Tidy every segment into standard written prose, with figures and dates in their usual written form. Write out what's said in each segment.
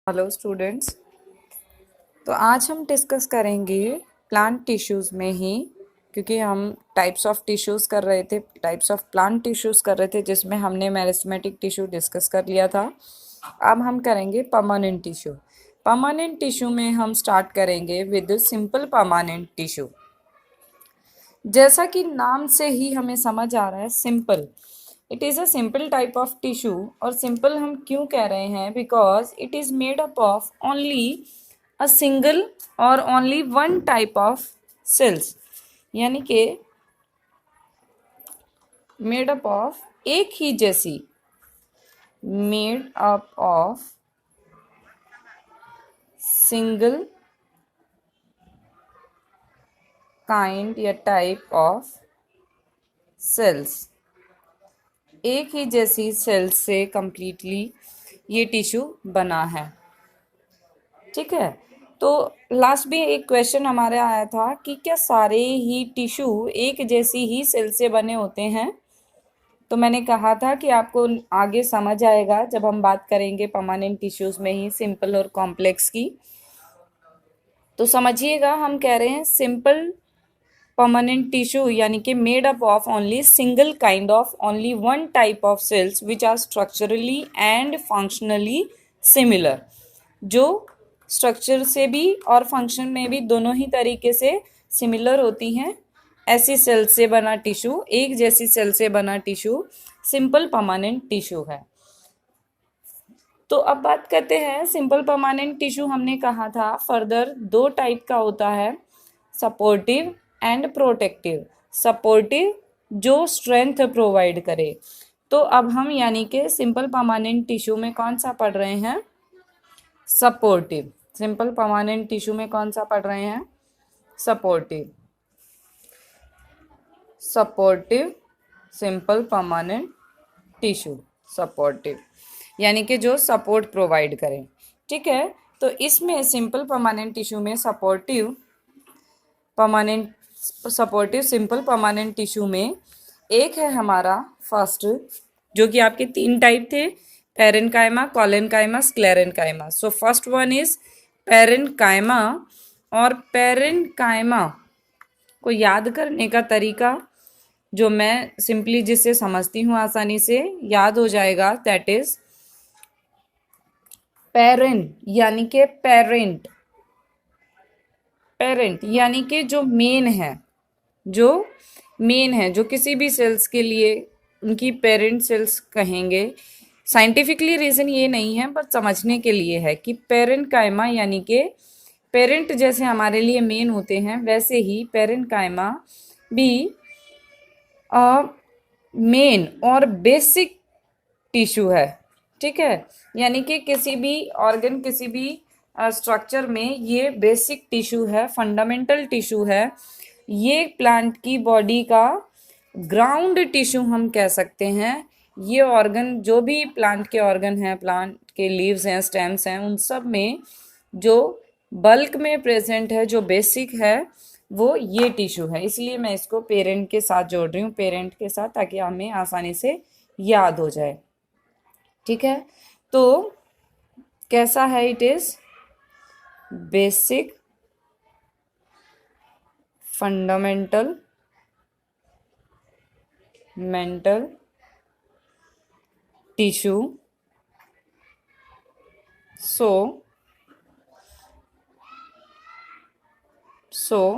Hello students. तो आज हम डिस्कस करेंगे प्लांट टिश्यूज़ में ही, क्योंकि हम टाइप्स ऑफ टिश्यूज़ कर रहे थे, टाइप्स ऑफ प्लांट टिश्यूज़ कर रहे थे, जिसमें हमने मेरिस्टेमेटिक टिश्यू डिस्कस कर लिया था। अब हम करेंगे परमानेंट टिश्यू। परमानेंट टिश्यू में हम स्टार्ट करेंगे विद सिंपल परमानेंट टिश्यू। जैसा कि नाम से ही हमें समझ आ रहा है, simple, it is a simple type of tissue. और सिंपल हम क्यों कह रहे हैं? Because it is made up of only a single और only one type of cells, यानी कि मेड अप ऑफ एक ही जैसी, made up of single kind या टाइप ऑफ सेल्स, एक ही जैसी सेल्स से कंप्लीटली ये टिश्यू बना है। ठीक है। तो लास्ट में एक क्वेश्चन हमारे आया था कि क्या सारे ही टिश्यू एक जैसी ही सेल से बने होते हैं? तो मैंने कहा था कि आपको आगे समझ आएगा जब हम बात करेंगे परमानेंट टिश्यूज में ही सिंपल और कॉम्प्लेक्स की। तो समझिएगा, हम कह रहे हैं सिंपल परमानेंट टिश्यू यानी कि made up of only single kind of only one type of cells which are structurally and functionally similar, जो स्ट्रक्चर से भी और फंक्शन में भी दोनों ही तरीके से सिमिलर होती हैं। ऐसी सेल से बना टिश्यू, एक जैसी सेल से बना टिश्यू सिंपल परमानेंट टिश्यू है। तो अब बात करते हैं सिंपल परमानेंट टिश्यू। हमने कहा था फर्दर दो टाइप का होता है, सपोर्टिव एंड प्रोटेक्टिव। सपोर्टिव जो स्ट्रेंथ प्रोवाइड करे। तो अब हम यानी कि सिंपल परमानेंट टिश्यू में कौन सा पढ़ रहे हैं? सपोर्टिव। सिंपल परमानेंट टिश्यू में कौन सा पढ़ रहे हैं? Supportive. Supportive simple permanent tissue, supportive यानी कि जो सपोर्ट प्रोवाइड करें। ठीक है। तो इसमें सिंपल परमानेंट टिश्यू में सपोर्टिव सिंपल परमानेंट टिश्यू में एक है हमारा फर्स्ट, जो कि आपके तीन टाइप थे, parenchyma, collenchyma, sclerenchyma. So first one is parenchyma. और पेरेन्काइमा को याद करने का तरीका जो मैं सिंपली जिससे समझती हूँ आसानी से याद हो जाएगा, दैट इज पेरेंट यानी कि पेरेंट। पेरेंट यानी कि जो मेन है, जो किसी भी सेल्स के लिए उनकी पेरेंट सेल्स कहेंगे। साइंटिफिकली रीजन ये नहीं है, पर समझने के लिए है कि पेरेंट कायमा यानी कि पेरेंट जैसे हमारे लिए मेन होते हैं, वैसे ही पेरेंट कायमा भी मेन और बेसिक टिश्यू है। ठीक है। यानी कि किसी भी ऑर्गन, किसी भी स्ट्रक्चर में ये बेसिक टिश्यू है, फंडामेंटल टिश्यू है। ये प्लांट की बॉडी का ग्राउंड टिश्यू हम कह सकते हैं। ये ऑर्गन, जो भी प्लांट के ऑर्गन हैं, प्लांट के लीव्स हैं, स्टेम्स हैं, उन सब में जो बल्क में प्रेजेंट है, जो बेसिक है, वो ये टिश्यू है। इसलिए मैं इसको पेरेंट के साथ जोड़ रही हूँ, पेरेंट के साथ, ताकि हमें आसानी से याद हो जाए। ठीक है। तो कैसा है? It is basic fundamental mental tissue, so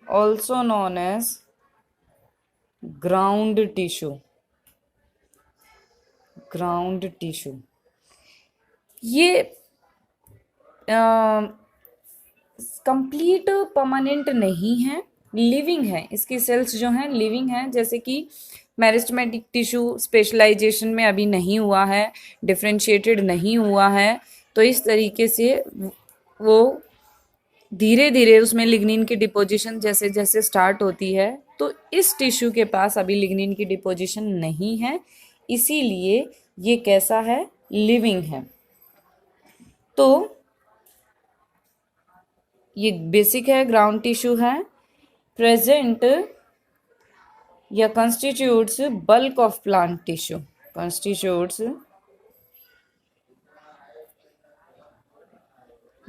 also known as ground tissue। ये कंप्लीट परमानेंट नहीं है, लिविंग है। इसकी सेल्स जो हैं लिविंग हैं, जैसे कि मेरिस्टेमेटिक टिश्यू स्पेशलाइजेशन में अभी नहीं हुआ है, डिफ्रेंशिएटेड नहीं हुआ है। तो इस तरीके से वो धीरे धीरे उसमें लिग्निन की डिपोजिशन जैसे जैसे स्टार्ट होती है, तो इस टिश्यू के पास अभी लिग्निन की डिपोजिशन नहीं है, इसीलिए ये कैसा है? लिविंग है। तो ये बेसिक है, ग्राउंड टिश्यू है, प्रेजेंट या constitutes bulk of plant tissue, constitutes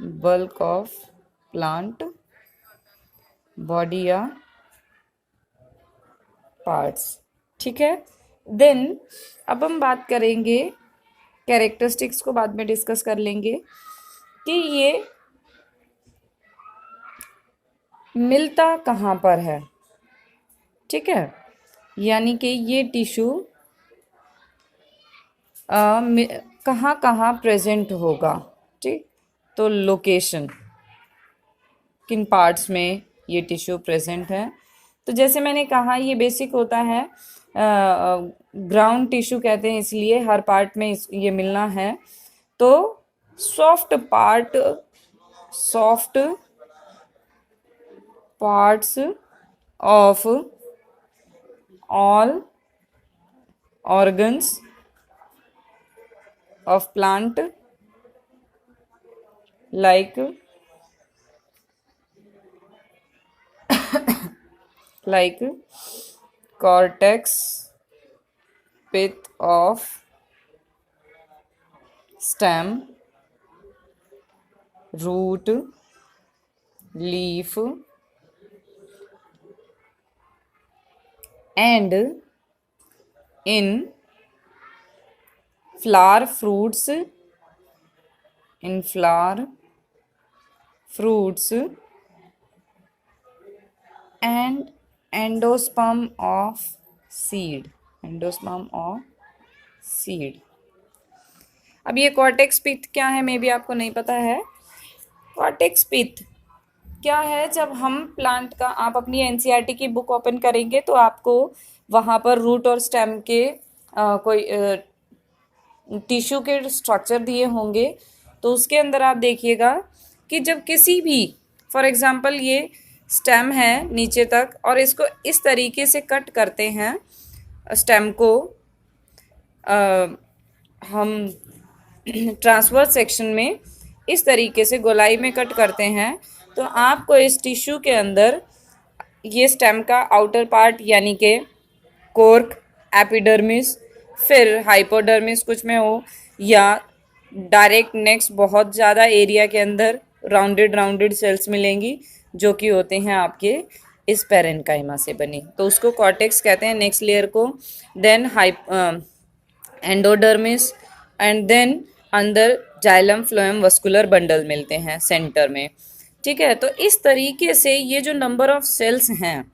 bulk of plant body या पार्ट्स। ठीक है, देन अब हम बात करेंगे, कैरेक्टरिस्टिक्स को बाद में डिस्कस कर लेंगे कि ये मिलता कहाँ पर है। ठीक है, यानी कि ये टिश्यू कहाँ कहाँ प्रेजेंट होगा। ठीक, तो लोकेशन, किन पार्ट्स में ये टिश्यू प्रेजेंट है। तो जैसे मैंने कहा ये बेसिक होता है, ग्राउंड टिश्यू कहते हैं इसलिए हर पार्ट में ये मिलना है। तो soft parts of all organs of plant like cortex, pith of stem, root, leaf and in flower fruits and endosperm of seed। अब ये कॉर्टेक्स पिथ क्या है, मे बी आपको नहीं पता है। कॉर्टेक्स पिथ क्या है, जब हम प्लांट का, आप अपनी एनसीईआरटी की बुक ओपन करेंगे तो आपको वहाँ पर रूट और स्टेम के कोई टिश्यू के स्ट्रक्चर दिए होंगे। तो उसके अंदर आप देखिएगा कि जब किसी भी, फॉर एग्जांपल ये स्टेम है नीचे तक और इसको इस तरीके से कट करते हैं, स्टेम को हम ट्रांसवर्स सेक्शन में इस तरीके से गोलाई में कट करते हैं, तो आपको इस टिश्यू के अंदर ये स्टेम का आउटर पार्ट यानी कि कोर्क, एपिडर्मिस, फिर हाइपोडर्मिस कुछ में हो, या डायरेक्ट नेक्स्ट बहुत ज़्यादा एरिया के अंदर राउंडेड सेल्स मिलेंगी जो कि होते हैं आपके इस पैरेन्काइमा से बने, तो उसको कॉर्टेक्स कहते हैं नेक्स्ट लेयर को। देन एंडोडर्मिस एंड देन अंदर जाइलम फ्लोएम वस्कुलर बंडल मिलते हैं सेंटर में। ठीक है, तो इस तरीके से ये जो नंबर ऑफ सेल्स हैं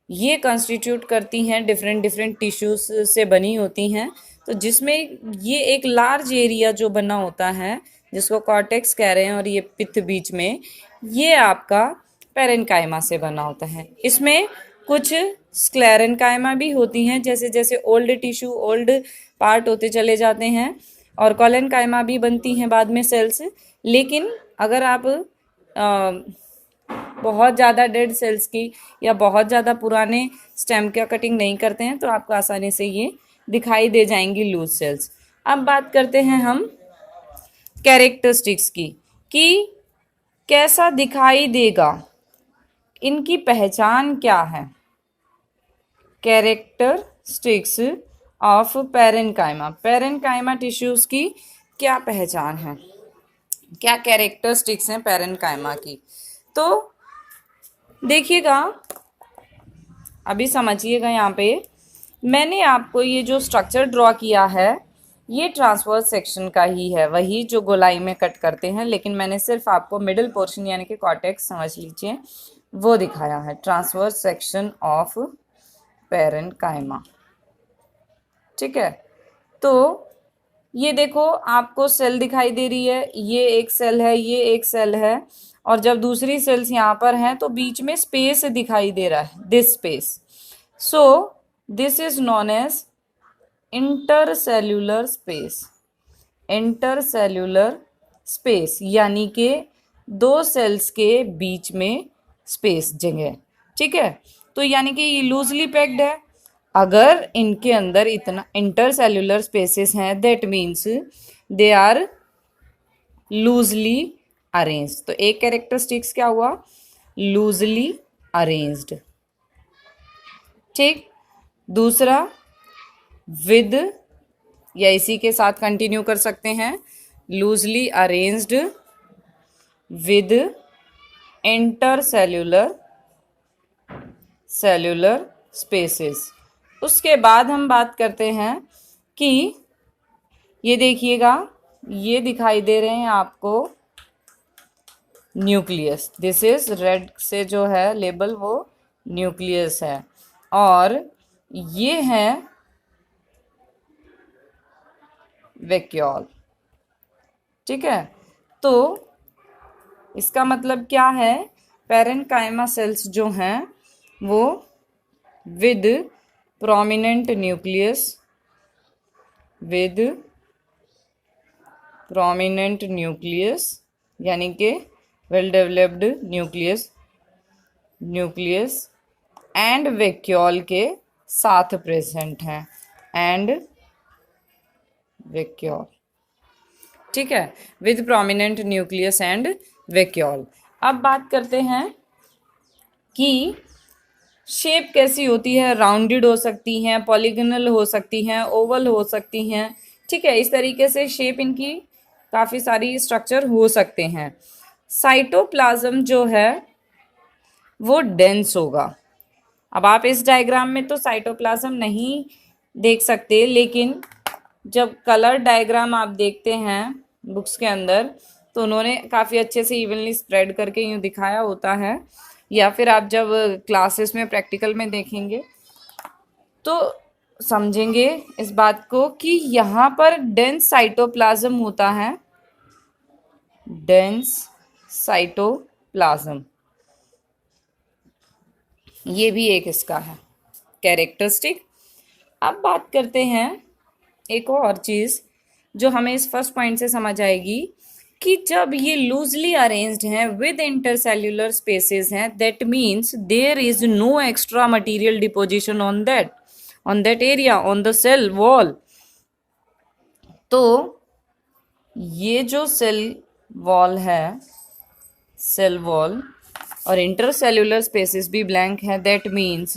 ये कंस्टिट्यूट करती हैं डिफरेंट टिश्यूज से बनी होती हैं, तो जिसमें ये एक लार्ज एरिया जो बना होता है जिसको कॉर्टेक्स कह रहे हैं और ये पित्त बीच में, ये आपका पैरेन्काइमा से बना होता है। इसमें कुछ स्क्लेरेन्काइमा भी होती हैं, जैसे जैसे ओल्ड टिश्यू ओल्ड पार्ट होते चले जाते हैं, और कॉलेनकाइमा भी बनती हैं बाद में सेल्स। लेकिन अगर आप बहुत ज़्यादा डेड सेल्स की या बहुत ज़्यादा पुराने स्टेम का कटिंग नहीं करते हैं तो आपको आसानी से ये दिखाई दे जाएंगी लूज सेल्स। अब बात करते हैं हम कैरेक्टरिस्टिक्स की, कि कैसा दिखाई देगा, इनकी पहचान क्या है। कैरेक्टरिस्टिक्स ऑफ पैरेन्काइमा टिश्यूज की क्या पहचान है, क्या कैरेक्टरिस्टिक्स हैं पैरेन्काइमा की। तो देखिएगा, अभी समझिएगा, यहाँ पे मैंने आपको ये जो स्ट्रक्चर ड्रॉ किया है ये ट्रांसवर्स सेक्शन का ही है, वही जो गोलाई में कट करते हैं, लेकिन मैंने सिर्फ आपको मिडिल पोर्शन यानी कि कॉर्टेक्स समझ लीजिए वो दिखाया है, ट्रांसवर्स सेक्शन ऑफ पैरेन्काइमा। ठीक है, तो ये देखो आपको सेल दिखाई दे रही है, ये एक सेल है, ये एक सेल है, और जब दूसरी सेल्स यहाँ पर हैं तो बीच में स्पेस दिखाई दे रहा है, this space. So this is known as intercellular space, यानी कि दो सेल्स के बीच में स्पेस जगह। ठीक है, तो यानी कि ये लूजली पैक्ड है। अगर इनके अंदर इतना इंटरसेल्यूलर स्पेसेस हैं that means they are loosely arranged. तो एक कैरेक्टरिस्टिक्स क्या हुआ, लूजली अरेंज्ड। ठीक, दूसरा विद, या इसी के साथ कंटिन्यू कर सकते हैं, loosely arranged with intercellular cellular spaces. उसके बाद हम बात करते हैं कि ये देखिएगा, ये दिखाई दे रहे हैं आपको न्यूक्लियस। दिस इज रेड से जो है लेबल वो न्यूक्लियस है, और ये है वैक्यूल। ठीक है, तो इसका मतलब क्या है, पैरेन्काइमा सेल्स जो हैं वो with prominent nucleus, with prominent nucleus यानी कि well developed nucleus and vacuole के साथ प्रेजेंट हैं, एंड वैक्यूल। ठीक है, with prominent nucleus and vacuole. अब बात करते हैं कि शेप कैसी होती है। राउंडेड हो सकती हैं, पॉलीगोनल हो सकती हैं, ओवल हो सकती हैं। ठीक है, इस तरीके से शेप इनकी काफ़ी सारी स्ट्रक्चर हो सकते हैं। साइटोप्लाज्म जो है वो डेंस होगा। अब आप इस डायग्राम में तो साइटोप्लाज्म नहीं देख सकते, लेकिन जब कलर डायग्राम आप देखते हैं बुक्स के अंदर तो उन्होंने काफ़ी अच्छे से इवनली स्प्रेड करके यूँ दिखाया होता है, या फिर आप जब क्लासेस में प्रैक्टिकल में देखेंगे तो समझेंगे इस बात को कि यहाँ पर डेंस साइटोप्लाज्म होता है, डेंस साइटोप्लाज्म। ये भी एक इसका है कैरेक्टरिस्टिक। अब बात करते हैं एक और चीज़ जो हमें इस फर्स्ट पॉइंट से समझ आएगी कि जब ये लूजली अरेंज्ड हैं विद इंटरसेल्यूलर स्पेसेस हैं, that means there is no extra material deposition on that area on the cell wall. तो ये जो सेल वॉल है, सेल वॉल और इंटरसेल्यूलर स्पेसेस भी ब्लैंक है, that means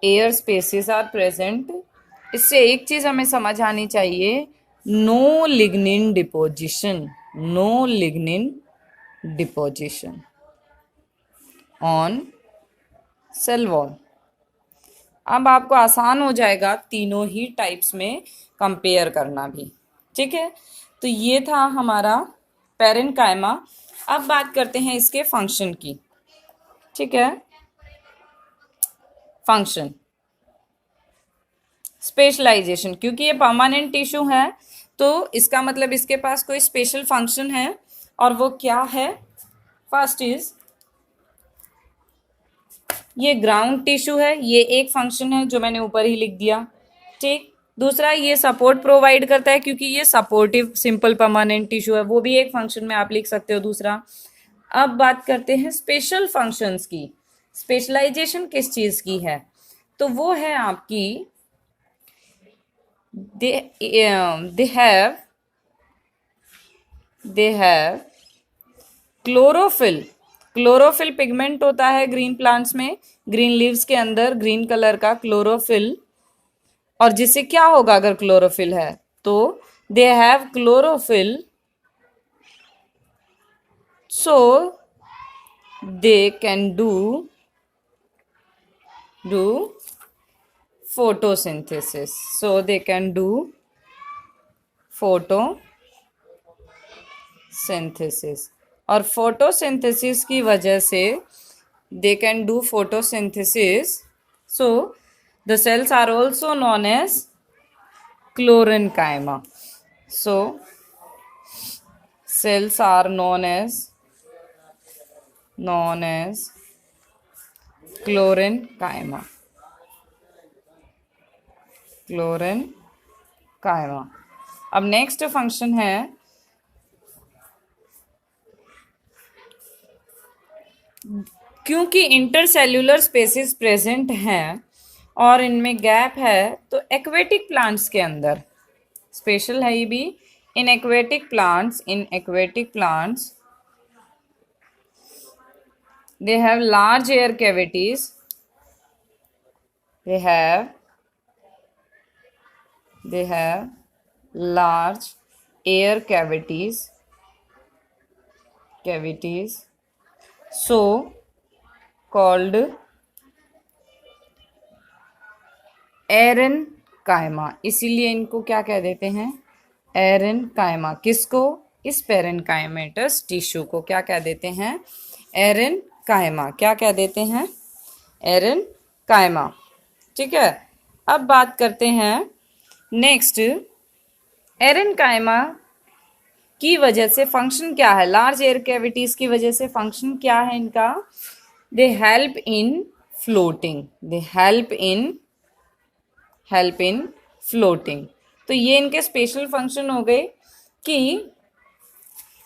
air spaces are present. इससे एक चीज हमें समझ आनी चाहिए, no lignin deposition, no lignin deposition on cell wall. अब आपको आसान हो जाएगा तीनों ही टाइप्स में कंपेयर करना भी। ठीक है, तो ये था हमारा पैरेन्काइमा। अब बात करते हैं इसके फंक्शन की। ठीक है, फंक्शन स्पेशलाइजेशन, क्योंकि ये परमानेंट टिश्यू है तो इसका मतलब इसके पास कोई स्पेशल फंक्शन है, और वो क्या है। फर्स्ट इज ये ग्राउंड टिश्यू है, ये एक फंक्शन है जो मैंने ऊपर ही लिख दिया। ठीक, दूसरा ये सपोर्ट प्रोवाइड करता है क्योंकि ये सपोर्टिव सिंपल परमानेंट टिश्यू है, वो भी एक फंक्शन में आप लिख सकते हो दूसरा। अब बात करते हैं स्पेशल फंक्शंस की। स्पेशलाइजेशन किस चीज की है, तो वो है आपकी they have chlorophyll. Chlorophyll pigment होता है ग्रीन प्लांट्स में, ग्रीन लीव्स के अंदर ग्रीन कलर का क्लोरोफिल। और जिससे क्या होगा अगर क्लोरोफिल है, तो they have chlorophyll so they can do photosynthesis, so they can do photosynthesis। और photosynthesis की वजह से they can do photosynthesis, so the cells are also known as chlorenchyma। so cells are known as chlorenchyma। Chlorenchyma. अब next function है क्योंकि intercellular spaces present हैं और इनमें गैप है, तो एक्वेटिक प्लांट्स के अंदर स्पेशल है ये भी। In aquatic plants they have large air cavities, they have large air cavities cavities so called aerenchyma, इसीलिए इनको क्या कह देते हैं, एरेनकाइमा। किसको, इस पेरेनकाइमेटस टिश्यू को क्या कह देते हैं, एरेनकाइमा। क्या कह देते हैं, एरेनकाइमा। ठीक है, अब बात करते हैं नेक्स्ट, एरेनकाइमा की वजह से फंक्शन क्या है, लार्ज एयर कैविटीज की वजह से फंक्शन क्या है इनका, they help in floating, they help in floating. तो ये इनके स्पेशल फंक्शन हो गए कि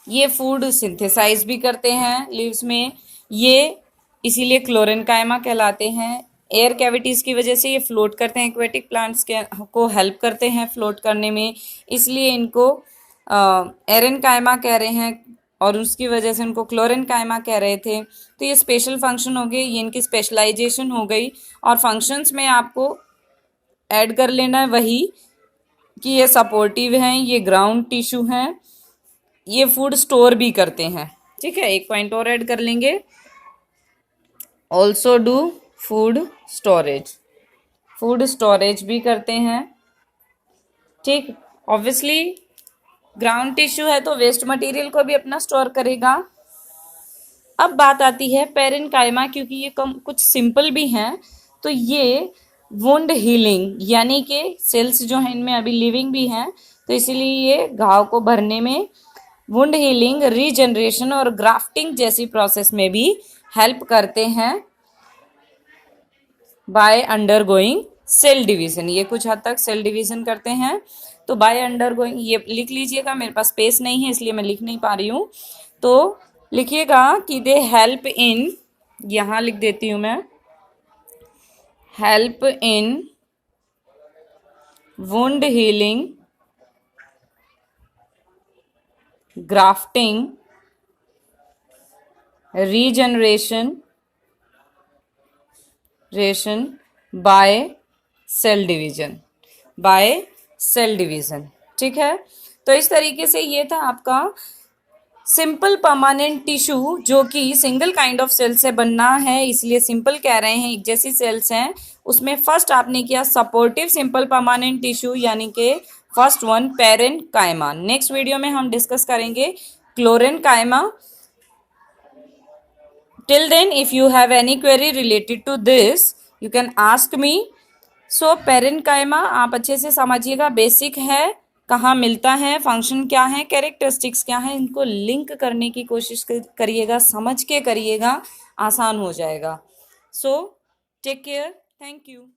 ये फूड सिंथेसाइज भी करते हैं लीव्स में, ये इसीलिए क्लोरेनकाइमा कहलाते हैं। एयर कैविटीज की वजह से ये फ्लोट करते हैं, एक्वेटिक प्लांट्स के को हेल्प करते हैं फ्लोट करने में, इसलिए इनको एरेनकाइमा कह रहे हैं, और उसकी वजह से उनको क्लोरेनकाइमा कह रहे थे। तो ये स्पेशल फंक्शन हो गए, ये इनकी स्पेशलाइजेशन हो गई। और फंक्शंस में आपको ऐड कर लेना है वही कि ये सपोर्टिव हैं, ये ग्राउंड टिश्यू हैं, ये फूड स्टोर भी करते हैं। ठीक है, एक पॉइंट और ऐड कर लेंगे, also do food storage, food storage भी करते हैं। ठीक, ऑब्वियसली ग्राउंड टिश्यू है तो वेस्ट मटेरियल को भी अपना स्टोर करेगा। अब बात आती है पेरेनकाइमा, क्योंकि ये कुछ सिंपल भी हैं, तो ये वुंड हीलिंग, यानी कि सेल्स जो हैं इनमें अभी लिविंग भी हैं, तो इसीलिए ये घाव को भरने में, वुंड हीलिंग, रीजनरेशन और ग्राफ्टिंग जैसी प्रोसेस में भी हेल्प करते हैं बाय अंडरगोइंग सेल डिवीजन। ये कुछ हद तक सेल डिवीजन करते हैं। तो बाय अंडरगोइंग, ये लिख लीजिएगा, मेरे पास स्पेस नहीं है इसलिए मैं लिख नहीं पा रही हूँ, तो लिखिएगा कि दे हेल्प इन, यहाँ लिख देती हूँ मैं, help in wound healing, grafting, regeneration by cell division, by cell division. ठीक है, तो इस तरीके से ये था आपका सिंपल परमानेंट टिश्यू, जो कि सिंगल काइंड ऑफ सेल से बनना है, इसलिए सिंपल कह रहे हैं, एक जैसी सेल्स हैं। उसमें फर्स्ट आपने किया सपोर्टिव सिंपल परमानेंट टिश्यू, यानी कि first one parenchyma. Next video में हम डिस्कस करेंगे chlorenchyma. Till then, if you have any query related to this, you can ask me. So parenchyma आप अच्छे से समझिएगा, बेसिक है, कहाँ मिलता है, फंक्शन क्या है, कैरेक्टरिस्टिक्स क्या है, इनको लिंक करने की कोशिश करिएगा, समझ के करिएगा, आसान हो जाएगा। So take care, thank you.